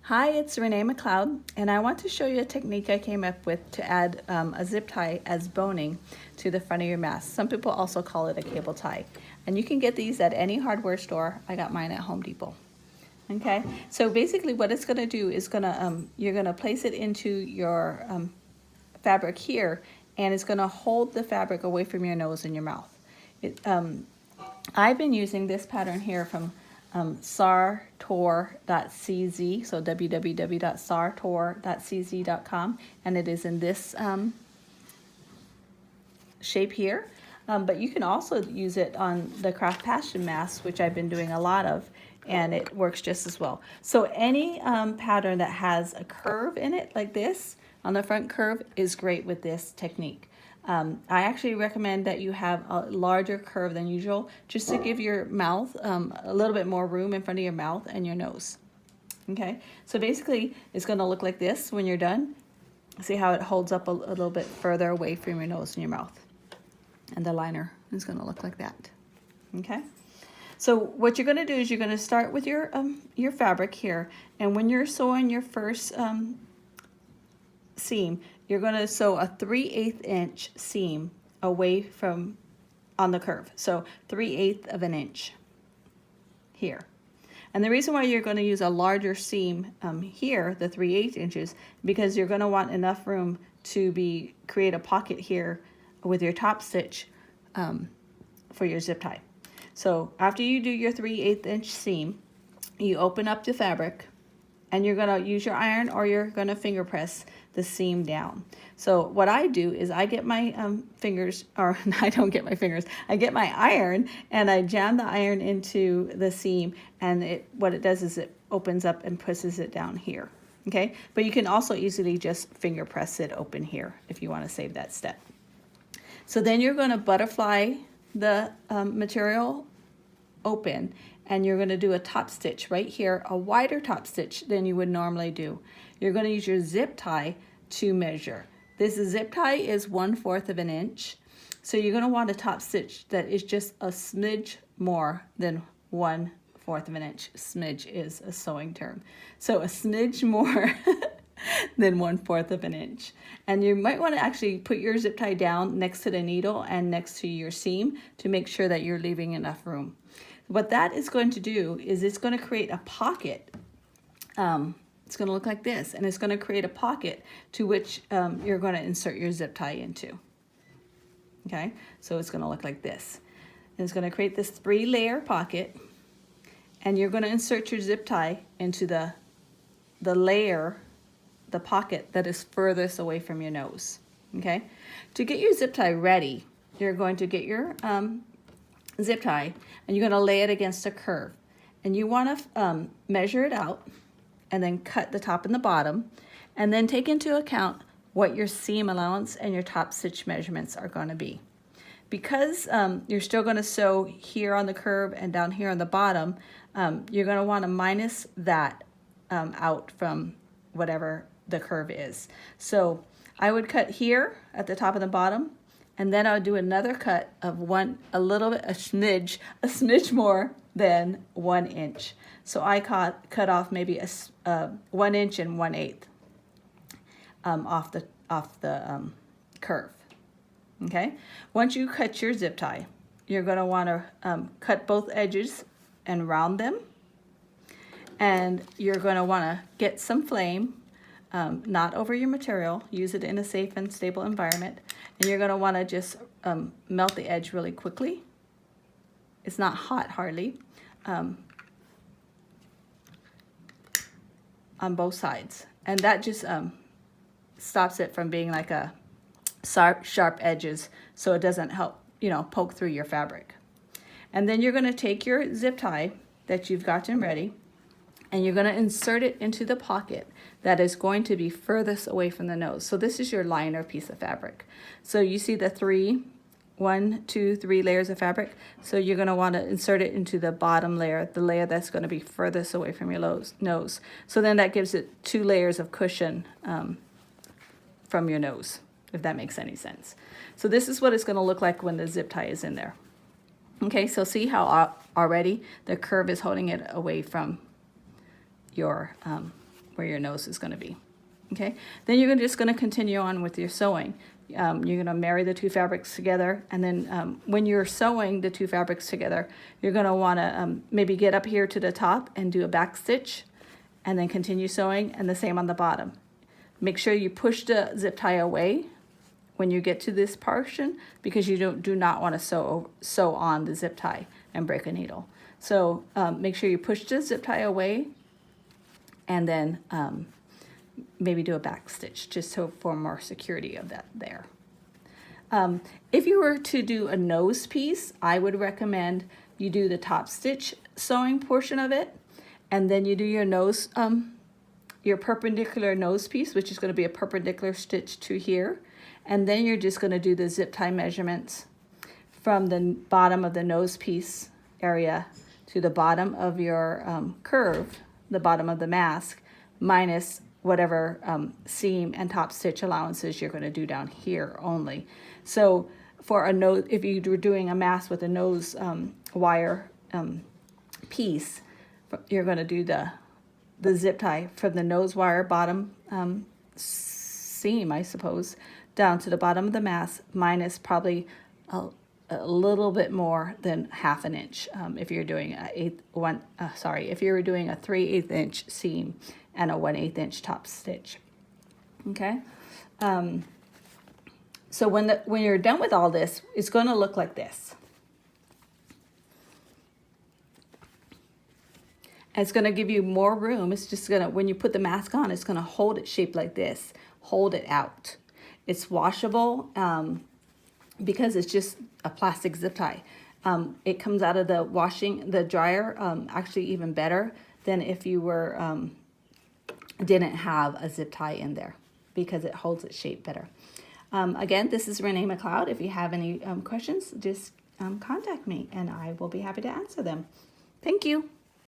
Hi, it's Renee McLeod, and I want to show you a technique I came up with to add a zip tie as boning to the front of your mask. Some people also call it a cable tie. And you can get these at any hardware store. I got mine at Home Depot. Okay, so basically what it's gonna do is you're gonna place it into your fabric here, and it's gonna hold the fabric away from your nose and your mouth. I've been using this pattern here from sartor.cz, so www.sartor.cz.com, and it is in this shape here. But you can also use it on the craft passion masks, which I've been doing a lot of, and it works just as well. So any pattern that has a curve in it, like this, on the front curve, is great with this technique. I actually recommend that you have a larger curve than usual, just to give your mouth a little bit more room in front of your mouth and your nose. Okay, so basically it's going to look like this when you're done. See how it holds up a little bit further away from your nose and your mouth. And the liner is going to look like that. Okay, so what you're going to do is you're going to start with your fabric here, and when you're sewing your first seam, you're going to sew a 3/8 inch seam away from on the curve. So 3/8 of an inch here. And the reason why you're going to use a larger seam here, the 3/8 inches, because you're going to want enough room to create a pocket here with your top stitch for your zip tie. So after you do your 3/8 inch seam, you open up the fabric, and you're going to use your iron, or you're going to finger press the seam down. So what I do is I get my fingers, or I don't get my fingers, I get my iron and I jam the iron into the seam, and what it does is it opens up and pushes it down here. Okay, but you can also easily just finger press it open here if you want to save that step. So then you're going to butterfly the material open, and you're going to do a top stitch right here, a wider top stitch than you would normally do. You're going to use your zip tie to measure. This zip tie is 1/4 of an inch, so you're going to want a top stitch that is just a smidge more than 1/4 of an inch. Smidge is a sewing term, so a smidge more than 1/4 of an inch. And you might want to actually put your zip tie down next to the needle and next to your seam to make sure that you're leaving enough room. What that is going to do is it's going to create a pocket. It's going to look like this, and it's going to create a pocket to which you're going to insert your zip tie into. Okay, so it's going to look like this. And it's going to create this 3-layer pocket, and you're going to insert your zip tie into the pocket that is furthest away from your nose. Okay, to get your zip tie ready, you're going to get your zip tie, and you're going to lay it against a curve, and you want to measure it out, and then cut the top and the bottom, and then take into account what your seam allowance and your top stitch measurements are going to be. Because you're still going to sew here on the curve and down here on the bottom, you're going to want to minus that out from whatever the curve is. So I would cut here at the top and the bottom, and then I would do another cut of a smidge more than 1 inch. So I cut off maybe 1 inch and 1/8 off the curve. Okay. Once you cut your zip tie, you're going to want to cut both edges and round them, and you're going to want to get some flame, not over your material. Use it in a safe and stable environment, and you're going to want to just melt the edge really quickly. It's not hot hardly. On both sides, and that just stops it from being like a sharp edges, so it doesn't help poke through your fabric. And then you're going to take your zip tie that you've gotten ready, and you're going to insert it into the pocket that is going to be furthest away from the nose. So this is your liner piece of fabric. So you see the 1, 2, 3 layers of fabric. So you're going to want to insert it into the bottom layer, the layer that's going to be furthest away from your nose. So then that gives it 2 layers of cushion from your nose, if that makes any sense. So this is what it's going to look like when the zip tie is in there. Okay, so see how already the curve is holding it away from your where your nose is going to be. Okay, then you're just going to continue on with your sewing. You're going to marry the two fabrics together, and then when you're sewing the two fabrics together, you're going to want to maybe get up here to the top and do a back stitch, and then continue sewing, and the same on the bottom. Make sure you push the zip tie away when you get to this portion, because you do not want to sew on the zip tie and break a needle. So make sure you push the zip tie away, and then maybe do a back stitch just so for more security of that there. If you were to do a nose piece, I would recommend you do the top stitch sewing portion of it, and then you do your nose, your perpendicular nose piece, which is going to be a perpendicular stitch to here, and then you're just going to do the zip tie measurements from the bottom of the nose piece area to the bottom of your curve, the bottom of the mask, minus whatever seam and top stitch allowances you're going to do down here only. So for a nose, if you were doing a mask with a nose wire piece, you're going to do the zip tie from the nose wire bottom seam, I suppose, down to the bottom of the mask, minus probably a little bit more than half an inch if you're doing if you were doing a 3/8 inch seam and a 1/8 inch top stitch. Okay, so when you're done with all this, it's going to look like this. And it's going to give you more room. It's just going to, when you put the mask on, it's going to hold it shaped like this, hold it out. It's washable because it's just a plastic zip tie. It comes out of the dryer actually even better than if you were didn't have a zip tie in there, because it holds its shape better. Again, this is Renee McLeod. If you have any questions, just contact me and I will be happy to answer them. Thank you.